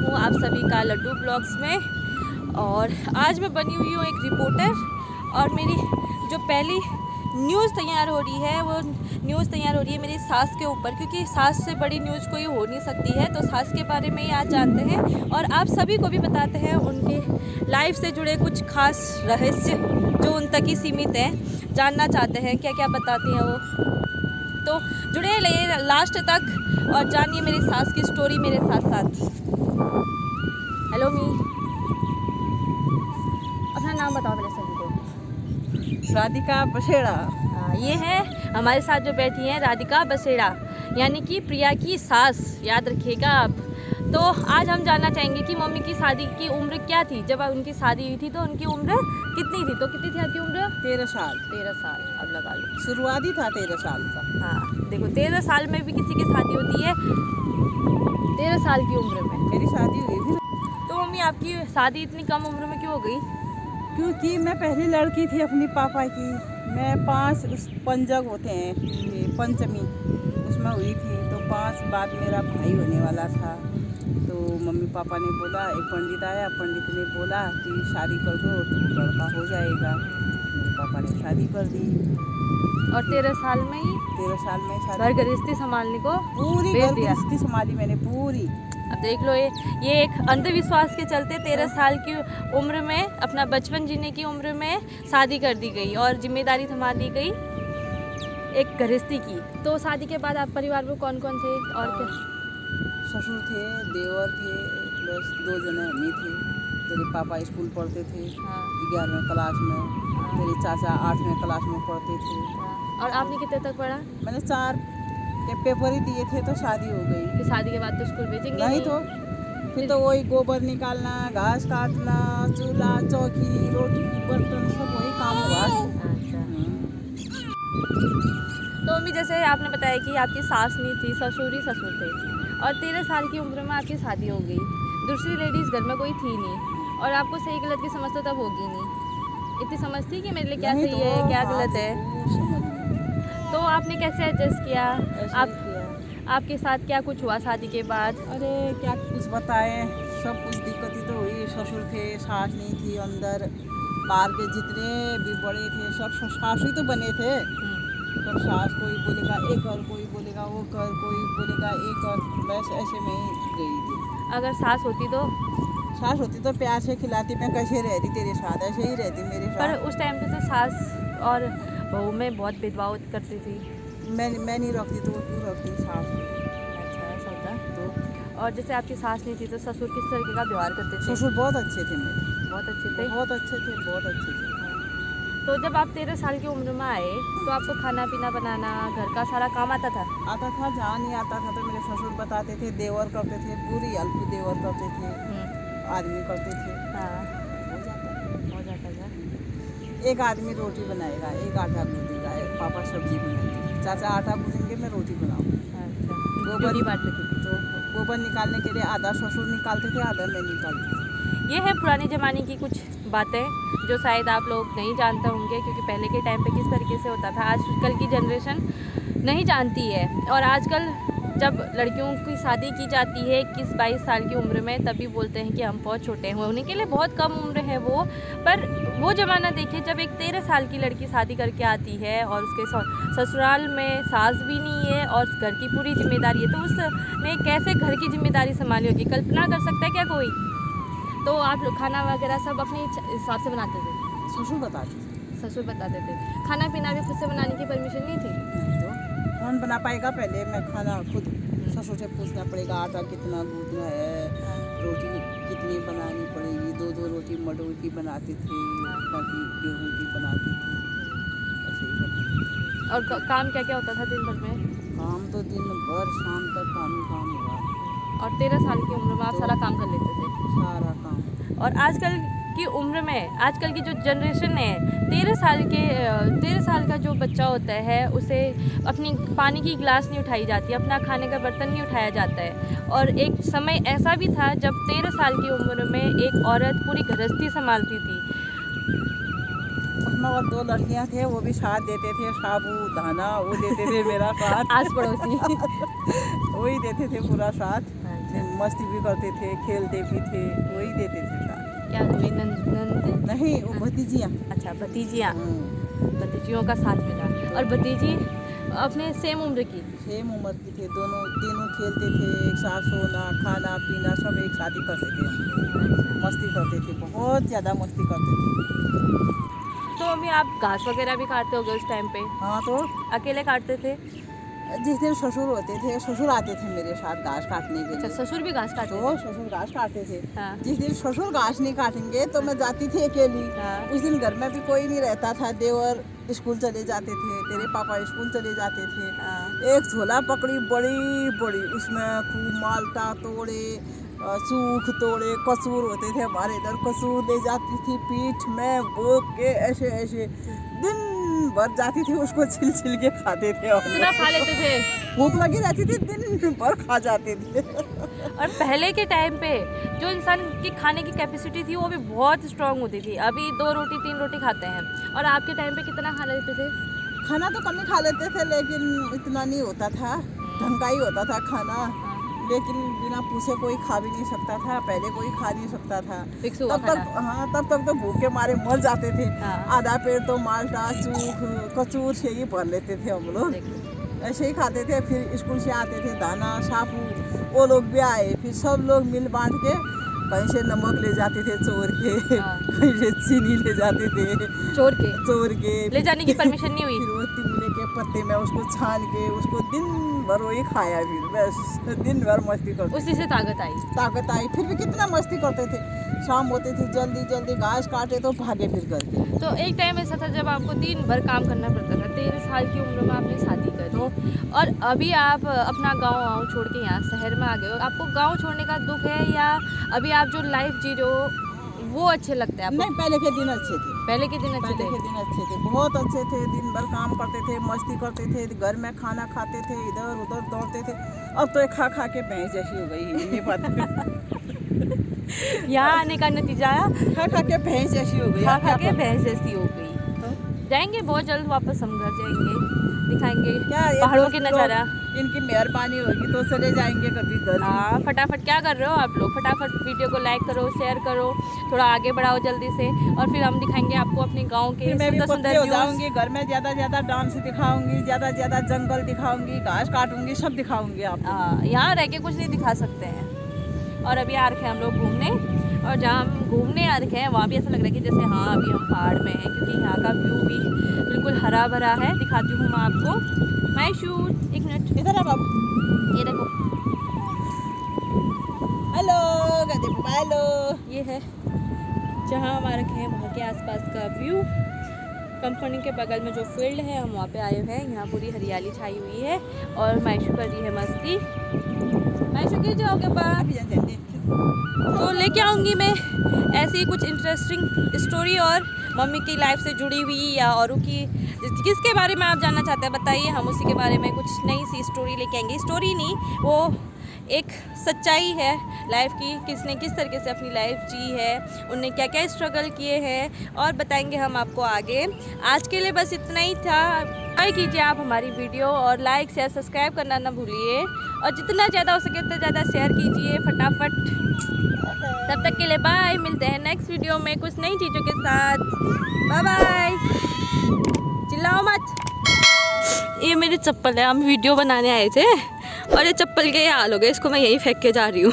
हूँ आप सभी का लड्डू ब्लॉग्स में। और आज मैं बनी हुई हूँ एक रिपोर्टर और मेरी जो पहली न्यूज़ तैयार हो रही है वो न्यूज़ तैयार हो रही है मेरी सास के ऊपर, क्योंकि सास से बड़ी न्यूज़ कोई हो नहीं सकती है। तो सास के बारे में ही आज जानते हैं और आप सभी को भी बताते हैं उनके लाइफ से जुड़े कुछ खास रहस्य जो उन तक ही सीमित हैं। जानना चाहते हैं क्या क्या बताती हैं वो, तो जुड़े रहिए लास्ट तक और जानिए मेरी सास की स्टोरी मेरे साथ साथ। हेलो मी, अपना नाम बताओ पहले सभी को। राधिका बसेड़ा। ये है हमारे साथ जो बैठी हैं राधिका बसेड़ा, यानी कि प्रिया की सास, याद रखिएगा आप। तो आज हम जानना चाहेंगे कि मम्मी की शादी की उम्र क्या थी। जब उनकी शादी हुई थी तो उनकी उम्र कितनी थी? तो कितनी थी आपकी उम्र? 13 साल। 13 साल, अब लगा लो। शुरुआती था 13 साल का। हाँ देखो, 13 साल में भी किसी की शादी होती है, 13 साल की उम्र में मेरी शादी हुई थी। तो मम्मी आपकी शादी इतनी कम उम्र में क्यों हो गई? क्योंकि मैं पहली लड़की थी अपनी पापा की। मैं 5 उस पंजग होते हैं ये पंचमी, उसमें हुई थी। तो 5 बाद मेरा भाई होने वाला था। तो मम्मी पापा ने बोला, एक पंडित आया, पंडित ने बोला कि शादी कर दो तो लड़का हो जाएगा। मेरे पापा ने शादी कर दी और 13 साल में ही 13 साल में घर शादी। गृहस्थी संभालने को पूरी भेज घर दिया। गृहस्थी संभाली मैंने पूरी। अब देख लो, ये एक अंधविश्वास के चलते 13 साल की उम्र में, अपना बचपन जीने की उम्र में शादी कर दी गई और जिम्मेदारी संभाल ली गई एक गृहस्थी की। तो शादी के बाद आप परिवार में कौन कौन थे और क्या? ससुर थे, देवर थे, प्लस 2 जने हम ही थे। तेरे पापा स्कूल पढ़ते थे हाँ, 11वें क्लास में, तेरे चाचा 8वें क्लास में पढ़ते थे। हाँ। और आपने कितने तक पढ़ा? मैंने 4 के पेपर ही दिए थे तो शादी हो गई। फिर शादी के बाद तो स्कूल भेजेंगे नहीं तो फिर तो वही गोबर निकालना, घास काटना, चूल्हा चौकी रोटी बर्तन सब वही काम हुआ। अच्छा। तो मम्मी, जैसे आपने बताया कि आपकी सास नहीं थी, ससुर ही ससुर थे और 13 साल की उम्र में आपकी शादी हो गई। दूसरी लेडीज़ घर में कोई थी नहीं और आपको सही गलत की समझ तो तब होगी नहीं। इतनी समझ थी कि मेरे लिए क्या नहीं सही तो है क्या हाँ, गलत है। तो समझ गई। तो आपने कैसे एडजस्ट किया? ऐसे आप ही किया। आपके साथ क्या कुछ हुआ शादी के बाद? अरे क्या कुछ बताएं, सब कुछ दिक्कत ही तो हुई। ससुर थे, सास नहीं थी अंदर। बाहर के जितने भी बड़े थे सब सास ही तो बने थे। सब सास कोई बोलेगा ये कर, कोई बोलेगा वो कर, कोई बोलेगा ये कर, बस ऐसे में ही गई थी। अगर सास होती तो? सास होती तो प्यार से खिलाती, मैं कैसे रहती तेरे साथ, ऐसे ही रहती मेरे पर साथ। उस टाइम पे तो सास और बहू में बहुत भेदभाव करती थी। मैं नहीं रखती तो वो क्यों रखती सास। अच्छा, ऐसा होता। तो और जैसे आपकी सास नहीं थी तो ससुर किस तरीके का व्यवहार करते थे? ससुर बहुत अच्छे थे मेरे, बहुत अच्छे थे। बहुत अच्छे थे, बहुत अच्छे थे। तो जब आप 13 साल की उम्र में आए तो आपको खाना पीना बनाना, घर का सारा काम आता था? आता था, जहाँ नहीं आता था तो मेरे ससुर बताते थे, देवर करते थे, पूरी हेल्प देवर करते थे, आदमी करते थे। हाँ, हो जाता हो जाता था। था। एक आदमी रोटी बनाएगा, एक आटा गूंदेगा, एक पापा सब्जी बनाएंगे, चाचा आटा गूंदेंगे, मैं रोटी बनाऊँ। अच्छा, गोबर ड्यूटी बांटती थी। तो गोबर निकालने के लिए आधा ससुर निकालते थे, आधा मैं निकालती थी। ये है पुराने ज़माने की कुछ बातें जो शायद आप लोग नहीं जानते होंगे, क्योंकि पहले के टाइम पे किस तरीके से होता था आजकल की जनरेशन नहीं जानती है। और आजकल जब लड़कियों की शादी की जाती है 21-22 साल की उम्र में, तभी बोलते हैं कि हम बहुत छोटे हैं। होने के लिए बहुत कम उम्र है वो, पर वो ज़माना देखिए जब एक 13 साल की लड़की शादी करके आती है और उसके ससुराल में सास भी नहीं है और घर की पूरी जिम्मेदारी है, तो उसने कैसे घर की जिम्मेदारी संभाली होगी, कल्पना कर सकता है क्या कोई? तो आप लोग खाना वगैरह सब अपने हिसाब से बनाते थे? ससुर बताते थे। ससुर बताते थे। खाना पीना भी खुद से बनाने की परमिशन नहीं थी? नहीं तो कौन बना पाएगा? पहले मैं खाना खुद ससुर से पूछना पड़ेगा, आटा कितना गूंदना है, रोटी कितनी बनानी पड़ेगी। 2-2 रोटी मटर की बनाती थी, बाकी गेहूँ की बनाती थी, ऐसे ही करती थी। और काम क्या क्या होता था दिन भर में? काम तो दिन भर शाम तक काम ही काम हुआ। और 13 साल की उम्र में आप सारा काम कर लेते थे? सारा काम। और आजकल की उम्र में, आजकल की जो जनरेशन है, 13 साल का जो बच्चा होता है उसे अपनी पानी की गिलास नहीं उठाई जाती, अपना खाने का बर्तन नहीं उठाया जाता है। और एक समय ऐसा भी था जब 13 साल की उम्र में एक औरत पूरी गृहस्थी संभालती थी। उसमें वो 2 लड़कियां थे, वो भी साथ देते थे, साबू दाना वो देते थे मेरा साथ। आस पड़ोसी वही देते थे पूरा साथ। मस्ती भी करते थे, खेलते भी थे, वही देते थे साथ। क्या हुई नंद? नहीं, वो भतीजियाँ। अच्छा, भतीजियाँ, भतीजियों का साथ मिला। और भतीजी अपने सेम उम्र की? सेम उम्र की थे, दोनों तीनों खेलते थे, एक साथ सोना खाना पीना सब एक साथ ही करते थे हम। मस्ती करते थे, बहुत ज़्यादा मस्ती करते थे। तो अभी आप घास वगैरह भी काटते होगे उस टाइम पे? हाँ, तो अकेले काटते थे? जिस दिन ससुर होते थे, ससुर आते थे मेरे साथ घास काटने के अच्छा, लिए। ससुर भी घास काटते तो थे? ससुर घास काटते थे। हाँ। जिस दिन ससुर घास नहीं काटेंगे तो मैं जाती थी अकेली। हाँ। उस दिन घर में भी कोई नहीं रहता था, देवर स्कूल चले जाते थे, तेरे पापा स्कूल चले जाते थे। हाँ। एक झोला पकड़ी बड़ी बड़ी, उसमें खूब माल्टा तोड़े, सूख तोड़े, कसूर होते थे हमारे इधर, कसूर ले जाती थी पीठ में वो के ऐसे ऐसे दिन भर जाती थी, उसको छिल छिल के खाते थे हम। इतना खा लेते थे? भूख लगी रहती थी, दिन भर खा जाते थे। और पहले के टाइम पे जो इंसान की खाने की कैपेसिटी थी वो भी बहुत स्ट्रांग होती थी। अभी 2 रोटी 3 रोटी खाते हैं। और आपके टाइम पे कितना खा लेते थे? खाना तो कम ही खा लेते थे, लेकिन इतना नहीं होता था, ढंग का ही होता था खाना। लेकिन बिना पूछे कोई खा भी नहीं सकता था, पहले कोई खा नहीं सकता था। फिक्स हुआ तब तक हाँ, तब तक तो भूख के मारे मर जाते थे। हाँ। आधा पेट तो माल्टा चूख कचूर से ही भर लेते थे हम लोग, ऐसे ही खाते थे। फिर स्कूल से आते थे, दाना सापू वो लोग भी आए, फिर सब लोग मिल बांट के कहीं से नमक ले जाते थे चोर के, हाँ। कहीं से चीनी ले जाते थे चोर के ले जाने की परमिशन नहीं हुई? फिर वो तिमले के पत्ते में उसको छान के उसको दिन भर वही खाया, फिर बस दिन भर मस्ती करते। उसी से ताकत आई? फिर भी कितना मस्ती करते थे। शाम होते थे जल्दी जल्दी घास काटे तो भागे फिर घर के। तो एक टाइम ऐसा था जब आपको दिन भर काम करना पड़ता था। 13 साल की उम्र में आपने शादी कर दी और अभी आप अपना गाँव छोड़ के यहाँ शहर में आ गए हो। आपको गाँव छोड़ने का दुख है या अभी आप जो लाइफ जी रहे हो वो अच्छे लगते हैं आपको? नहीं, पहले के दिन अच्छे थे। पहले के दिन अच्छे थे? पहले के दिन अच्छे थे, बहुत अच्छे थे। दिन भर काम करते थे, मस्ती करते थे, घर में खाना खाते थे, इधर उधर दौड़ते थे। अब तो खा खा के भैंस जैसी हो गई है, ये बात। यहाँ आने का नतीजा खा खा के भैंस जैसी हो गई। खा खा के भैंस जैसी हो गई। जाएंगे बहुत जल्द वापस हम घर जाएंगे, दिखाएंगे पहाड़ों के नज़ारा। इनकी मेहरबानी होगी तो चले जाएंगे कभी घर। हाँ, फटाफट क्या कर रहे हो आप लोग? फटाफट वीडियो को लाइक करो, शेयर करो, थोड़ा आगे बढ़ाओ जल्दी से। और फिर हम दिखाएंगे आपको अपने गांव के सुंदर सुंदर हो जाऊंगी घर में, ज़्यादा डांस दिखाऊंगी, ज़्यादा जंगल दिखाऊंगी, घास काटूंगी, सब दिखाऊंगी आपको। यहाँ रह के कुछ नहीं दिखा सकते हैं। और अभी आ रखे हैं हम लोग घूमने, और जहाँ हम घूमने आ रखे हैं वहाँ भी ऐसा लग रहा है कि जैसे हाँ अभी हम पहाड़ में हैं, क्योंकि यहाँ का व्यू भी बिल्कुल हरा भरा है। दिखाती हूँ मैं आपको। मैं शूट, एक मिनट इधर है बाबू, ये देखो। हेलो हेलो, ये है जहाँ हम आ रखे हैं वहाँ के आसपास का व्यू। कंपनी के बगल में जो फील्ड है हम वहाँ पे आए हुए हैं। यहाँ पूरी हरियाली छाई हुई है और मायशू कर रही है मस्ती। मायशू गिर जाओगे बाहर, तो लेके आऊँगी मैं ऐसी ही कुछ इंटरेस्टिंग स्टोरी और मम्मी की लाइफ से जुड़ी हुई या औरों की, किसके बारे में आप जानना चाहते हैं बताइए, हम उसी के बारे में कुछ नई सी स्टोरी लेके आएंगे। स्टोरी नहीं, वो एक सच्चाई है लाइफ की, किसने किस तरीके से अपनी लाइफ जी है, उनने क्या क्या स्ट्रगल किए हैं, और बताएंगे हम आपको आगे। आज के लिए बस इतना ही था। लाइक कीजिए आप हमारी वीडियो और लाइक शेयर सब्सक्राइब करना ना भूलिए, और जितना ज़्यादा हो सके उतना ज़्यादा शेयर कीजिए फटाफट। तब तक के लिए बाय, मिलते हैं नेक्स्ट वीडियो में कुछ नई चीज़ों के साथ। बाय बाय, चिल्लाओ मत। ये मेरी चप्पल है, हम वीडियो बनाने आए थे और ये चप्पल के हाल हो गए, इसको मैं यहीं फेंक के जा रही हूँ।